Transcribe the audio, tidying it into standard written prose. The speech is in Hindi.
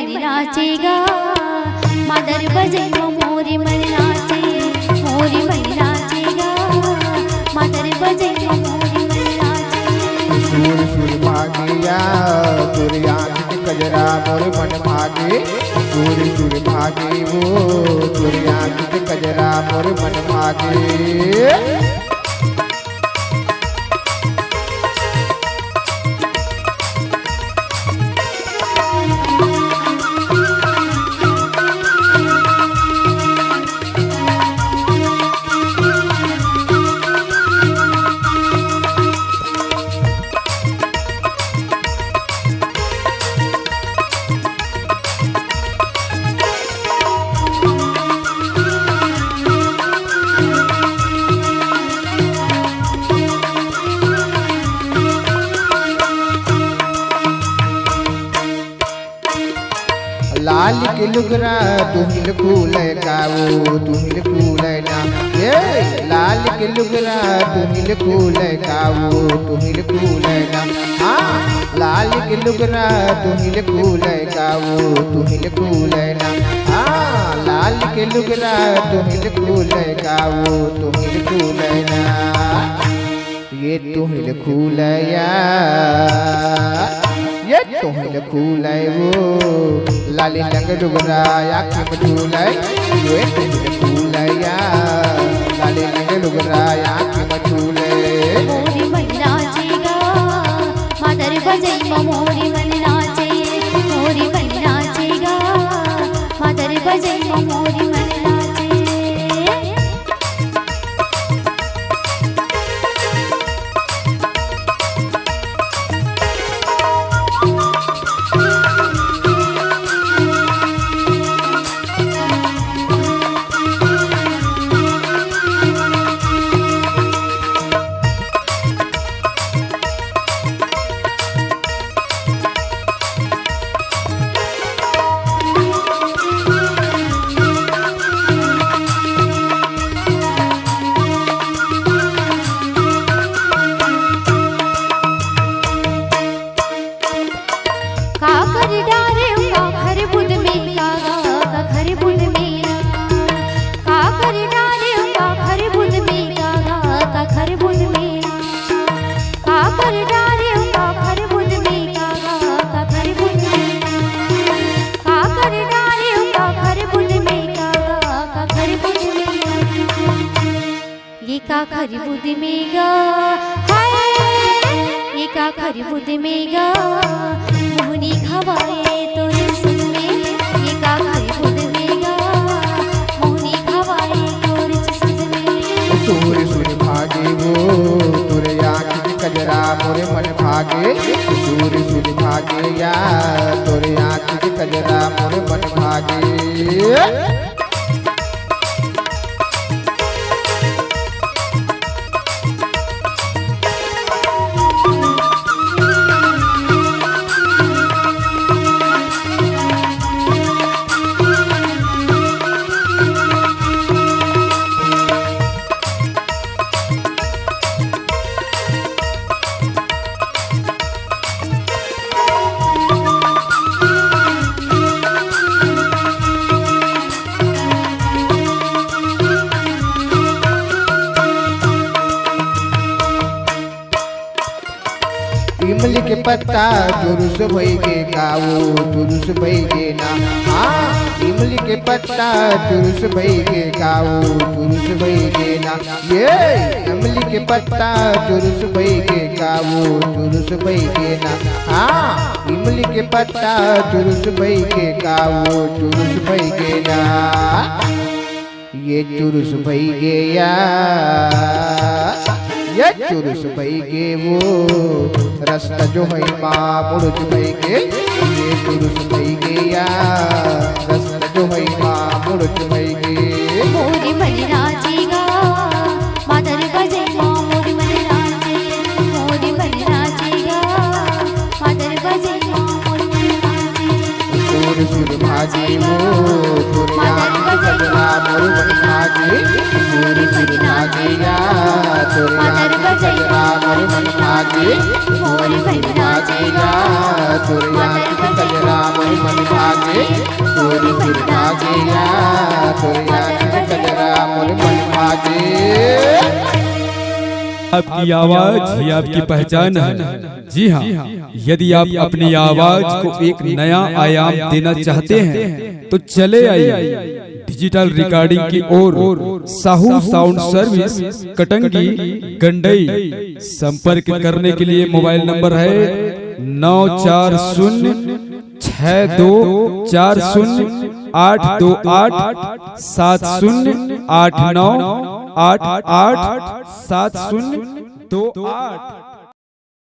मन नाचेगा मादर बजे मोरी मन नाचे मोरी मन नाचेगा मादर बजे मोरी मन नाचे सूर सूर भागिया तोरी आँख के कजरा मोरे मन भागे सूर सूर भागे वो तोरी आँख के कजरा मोरे मन भागे लाल के लुगरा तुहिल फूल गाओ तुहिल फूल ना ये लाल के लुगरा तुहिल फूल गाओ तुहिल फूल ना हाँ लाल के लुगरा तुहिल फूल गाओ तुहिल फूल ना हाँ लाल के लुगरा तुहिल फूल गाओ तुहिल फूल ना ये तुहिल फूलया ये तुहिल फूलै वो लाली रंग डुगरा आँख में झूलै ये तुहिल फूलया लाली रंग डुगरा आँख में झूलै मोरी मन नाचेगा मादर बजे मोरी मन नाचे मोरी मन नाचेगा मादर बजे मोरी मन नाचे खरी बुद में गा हाय ये का खरी बुद में गा मोहनी खवाए तोरे सुन में ये का खरी बुद में गा मोहनी खवाए तोरे सुन में सूर सूर भागे वो तोरे आँख के कजरा मोरे मन भागे सूर सूर भागे या तोरे आँख के कजरा मोरे मन भागे इमली के पत्ता जुरुस भइगे गाओ जुरुस भइगे ना हाँ इमली के पत्ता जुरुस भइगे गाओ जुरुस भइगे ना ये इमली के पत्ता जुरुस भइगे गाओ जुरुस भइगे ना हाँ इमली के पत्ता जुरुस भइगे गाओ जुरुस भइगे ना ये जुरुस भइगे या ये चुरुस भइगे वो रास्ता जो है माँ मुड़ुच भइगे ये चुरुस भइगे या रास्ता जो है माँ मुड़ुच भइगे मोरी मन नाचेगा मादर बजे मोरी मन नाचे मोरी मन नाचेगा मादर बजे मोरी मन नाचे सूर सूर भागे वो तोरे आँख के कजरा मोरे मन भागे सूर सूर भागे या तोरे आँख के कजरा मोरे मन भागे मोरे मन भागेगा तोरे आँख के कजरा मोरे मन मन भागे तोरी फिर भागे या तोरी याद में कजरा मोर मन भागे। आपकी आवाज ही आपकी पहचान है। जी हाँ, यदि आप अपनी आवाज को एक नया आयाम देना चाहते हैं तो चले आइए डिजिटल रिकॉर्डिंग की ओर। Sahu sound service, Katangi, Gandai. संपर्क करने के लिए मोबाइल नंबर है 94062408287089887028।